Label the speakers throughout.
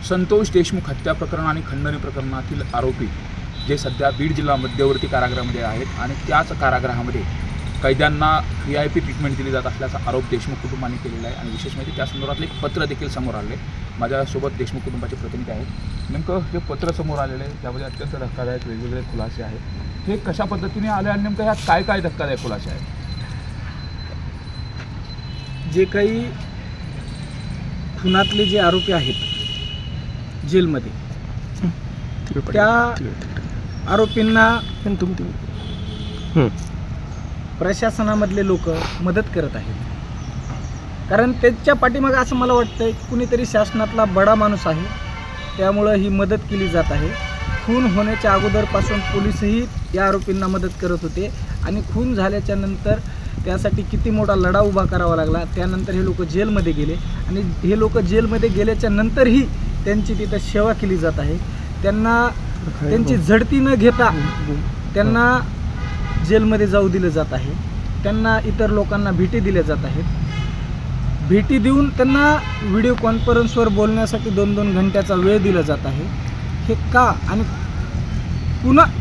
Speaker 1: संतोष देशमुख हत्या प्रकरण आणि खंडणी प्रकरणातील आरोपी जे सध्या बीड जिल्हा मध्यवर्ती कारागृहामध्ये आहेत आणि त्याच कारागृहामध्ये कैद्यांना VIP ट्रीटमेंट दिली जात असल्याचा आरोप देशमुख कुटुंबाने केलेला आहे आणि विशेष म्हणजे त्या संदर्भातले एक पत्र देखील समोर आले। माझ्यासोबत देशमुख कुटुंबाचे प्रतिनिधी आहेत। नेमकं हे पत्र समोर आलेलं आहे त्यामध्ये अत्यंत धक्कादायक वेगवेगळे खुलासे आहेत। हे कशा पद्धतीने आले आणि नेमकं ह्यात काय काय धक्कादायक खुलासे आहेत?
Speaker 2: जे काही खुनातले जे आरोपी आहेत जेलमध्ये त्या आरोपींना प्रशासनामधले लोक मदत करत आहेत। कारण त्यांच्या पाठीमागे असं मला वाटतं की कुणीतरी शासनातला बडा माणूस आहे, त्यामुळं ही मदत केली जात आहे। खून होण्याच्या अगोदरपासून पोलीसही या आरोपींना मदत करत होते आणि खून झाल्याच्या नंतर त्यासाठी किती मोठा लढा उभा करावा लागला। त्यानंतर हे लोक जेलमध्ये गेले आणि हे लोक जेलमध्ये गेल्याच्या नंतरही त्यांची तिथं सेवा केली जात आहे। त्यांना त्यांची झडती न घेता त्यांना जेलमध्ये जाऊ दिलं जात आहे। त्यांना इतर लोकांना भेटी दिल्या जात आहेत। भेटी देऊन त्यांना व्हिडिओ कॉन्फरन्सवर बोलण्यासाठी 2-2 घंट्याचा वेळ दिला जात आहे। हे का आणि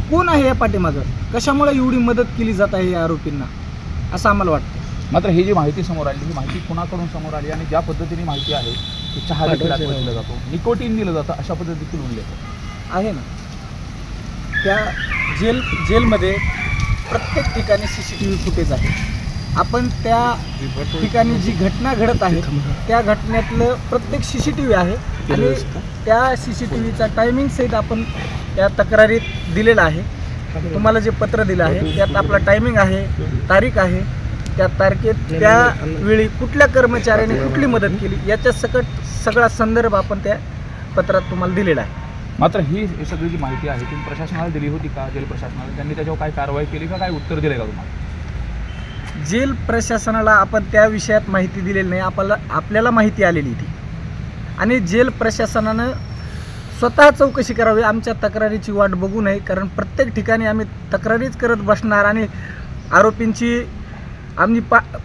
Speaker 2: कोण आहे या पाठीमागं? कशामुळे एवढी मदत केली जात आहे या आरोपींना असं आम्हाला वाटतं।
Speaker 1: मात्र ही जी माहिती समोर आली ही माहिती कोणाकडून समोर आली आणि ज्या पद्धतीने माहिती आहे की चहा देखील दिला जातो, निकोटीन दिलं जातं, अशा पद्धतीतील उल्लेख
Speaker 2: आहे ना। त्या जेलमध्ये प्रत्येक ठिकाणी CCTV फुटेज आहे। आपण त्या ठिकाणी जी घटना घडत आहे त्या घटनेतलं प्रत्येक CCTV आहे आणि त्या CCTVचा टायमिंग सहित आपण त्या तक्रारीत दिलेला आहे। तुम्हाला जे पत्र दिलं आहे त्यात आपला टायमिंग आहे, तारीख आहे, त्या तारखेत त्यावेळी कुठल्या कर्मचाऱ्याने कुठली मदत केली याच्या सकट सगळा संदर्भ आपण त्या पत्रात तुम्हाला दिलेला आहे।
Speaker 1: मात्र ही सगळी जी माहिती आहे ती प्रशासनाला दिली होती का? जेल प्रशासनाला त्यांनी त्याच्यावर काय कारवाई केली का? काय उत्तर दिले का तुम्हाला?
Speaker 2: जेल प्रशासनाला आपण त्या विषयात माहिती दिलेली नाही। आपल्याला माहिती आलेली ती आणि जेल प्रशासनानं स्वतः चौकशी करावी, आमच्या तक्रारीची वाट बघू नये। कारण प्रत्येक ठिकाणी आम्ही तक्रारीच करत बसणार आणि आरोपींची आम्ही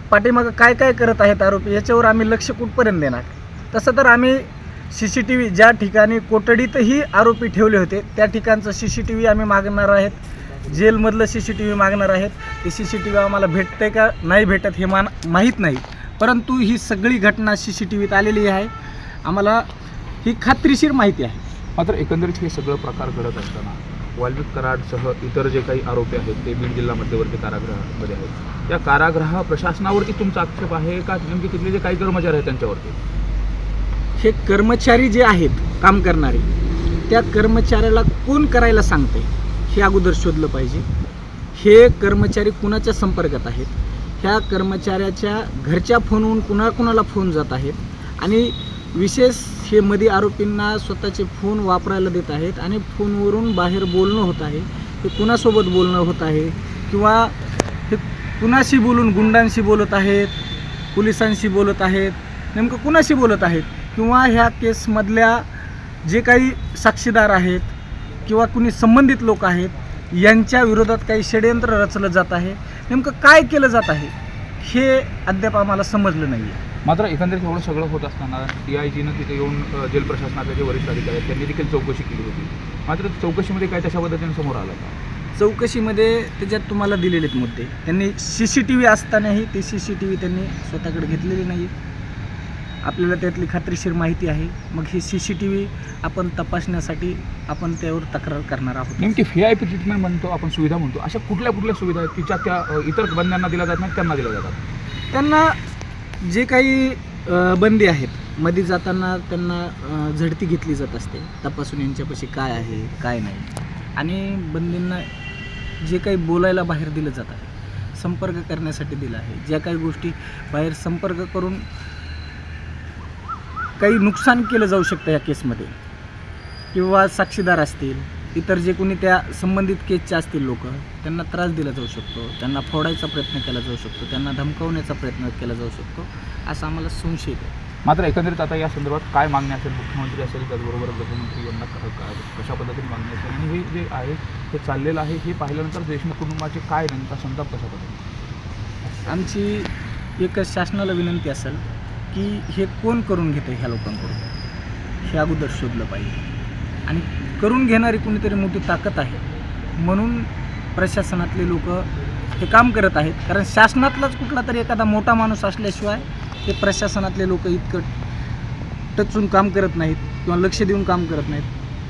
Speaker 2: पाठीमागं काय काय करत आहेत आरोपी याच्यावर आम्ही लक्ष कुठपर्यंत देणार? तसं तर आम्ही CCTV ज्या ठिकाणी कोठडीतही आरोपी ठेवले होते त्या ठिकाणचं CCTV आम्ही मागणार आहेत, जेलमधलं CCTV मागणार आहेत। ते CCTV आम्हाला भेटते का नाही भेटत हे माहीत नाही, परंतु ही सगळी घटना CCTVत आलेली आहे, आम्हाला ही खात्रीशीर माहिती आहे।
Speaker 1: मात्र एकंदरीत हे सगळं प्रकार घडत असताना वाल्मिक कराडसह इतर जे काही आरोपी आहेत ते बीड जिल्हा मध्यवर्ती कारागृहामध्ये आहेत, त्या कारागृह प्रशासनावरती तुमचा आक्षेप आहे का? नेमके तिथले जे काही कर्मचारी आहेत त्यांच्यावरती?
Speaker 2: हे कर्मचारी जे आहेत काम करणारे त्या कर्मचाऱ्याला कोण करायला सांगते हे अगोदर शोधलं पाहिजे। हे कर्मचारी कुणाच्या संपर्कात आहेत, ह्या कर्मचाऱ्याच्या घरच्या फोनवरून कुणाकुणाला फोन जात आहेत आणि विशेष हे मध्ये आरोपींना स्वतःचे फोन वापरायला देत आहेत आणि फोनवरून बाहेर बोलणं होत आहे। हे कुणासोबत बोलणं होत आहे किंवा हे कुणाशी बोलून गुंडांशी बोलत आहेत, पोलिसांशी बोलत आहेत, नेमकं कुणाशी बोलत आहेत किंवा ह्या केसमधल्या जे काही साक्षीदार आहेत किंवा कुणी संबंधित लोक आहेत यांच्या विरोधात काही षडयंत्र रचलं जात आहे, नेमकं काय केलं जात आहे हे अद्याप आम्हाला समजलं नाही आहे।
Speaker 1: मात्र एकंदरीत एवढं सगळं होत असताना DIGनं तिथे येऊन जेल प्रशासनाचे जे वरिष्ठ अधिकारी आहेत त्यांनी देखील चौकशी केली होती। मात्र चौकशीमध्ये काय तशा पद्धतीने समोर आलं का?
Speaker 2: चौकशीमध्ये त्याच्यात तुम्हाला दिलेलेत मुद्दे, त्यांनी CCTV असतानाही ते CCTV त्यांनी स्वतःकडे घेतलेले नाही। आपल्याला त्यातली खात्रीशीर माहिती आहे, मग ही CCTV आपण तपासण्यासाठी आपण त्यावर तक्रार करणार आहोत।
Speaker 1: नेमकी VIP ट्रीटमेंट म्हणतो आपण, सुविधा म्हणतो, अशा कुठल्या सुविधा आहेत की त्या इतर बंद्यांना दिल्या जात नाही त्यांना दिल्या जातात?
Speaker 2: त्यांना जे काही बंदी आहेत मध्ये जाताना त्यांना झडती घेतली जात असते, तपासून यांच्यापाशी काय आहे काय नाही आणि बंदींना जे काही बोलायला बाहेर दिलं जात आहे, संपर्क करण्यासाठी दिलं आहे। ज्या काही गोष्टी बाहेर संपर्क करून काही नुकसान केलं जाऊ शकतं या केसमध्ये किंवा साक्षीदार असतील, इतर जे कोणी त्या संबंधित केसचे असतील लोक, त्यांना त्रास दिला जाऊ शकतो, त्यांना फोडायचा प्रयत्न केला जाऊ शकतो, त्यांना धमकावण्याचा प्रयत्न केला जाऊ शकतो असं आम्हाला संशय आहे।
Speaker 1: मात्र एकंदरीत आता या संदर्भात काय मागणी असेल? मुख्यमंत्री असेल, त्याचबरोबर गृहमंत्री यांना कशा पद्धतीने मागणी असेल आणि हे जे आहे हे चाललेलं आहे हे पाहिल्यानंतर देशमुख कुटुंबाचे काय नेमका संताप कशा पद्धतीने?
Speaker 2: आमची एकच शासनाला विनंती असेल की हे कोण करून घेते ह्या लोकांकडून, हे अगोदर शोधलं पाहिजे आणि करून घेणारी कुणीतरी मोठी ताकद आहे म्हणून प्रशासनातले लोक हे काम करत आहेत. कारण शासनातलाच कुठला तरी एखादा मोठा माणूस असल्याशिवाय हे प्रशासनातले लोक इतकं टचून काम करत नाहीत किंवा लक्ष देऊन काम करत नाहीत.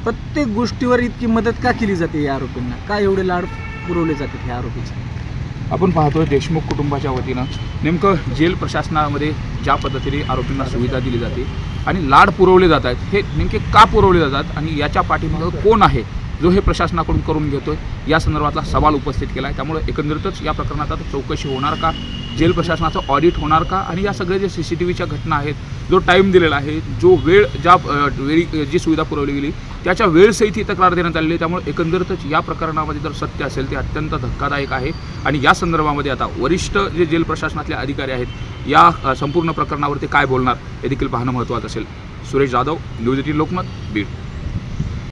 Speaker 2: प्रत्येक गोष्टीवर इतकी मदत का केली जाते या आरोपींना, का एवढे लाड पुरवले जातात ह्या आरोपीचे?
Speaker 1: आपण पाहतोय देशमुख कुटुंबाच्या वतीनं नेमकं जेल प्रशासनामध्ये ज्या पद्धतीने आरोपींना सुविधा दिली जाते आणि लाड पुरवले जात आहेत, हे नेमके का पुरवले जातात आणि याच्या पाठीमागं कोण आहे जो हे प्रशासनाकडून करून घेतोय, या संदर्भातला सवाल उपस्थित केला आहे. त्यामुळे एकंदरीतच या प्रकरणात आता चौकशी होणार का, जेल प्रशासनाचं ऑडिट होणार का, आणि या सगळे जे CCTVच्या घटना आहेत, जो टाईम दिलेला आहे, जो वेळ ज्या वेळी जी सुविधा पुरवली गेली त्याच्या वेळसहित ही तक्रार देण्यात आलेली आहे. त्यामुळे एकंदरीतच या प्रकरणामध्ये जर सत्य असेल ते अत्यंत धक्कादायक आहे आणि या संदर्भामध्ये आता वरिष्ठ जे जेल प्रशासनातले अधिकारी आहेत या संपूर्ण प्रकरणावरती काय बोलणार हे देखील पाहणं महत्त्वाचं असेल. सुरेश जाधव, न्यूज 18 लोकमत, बीड.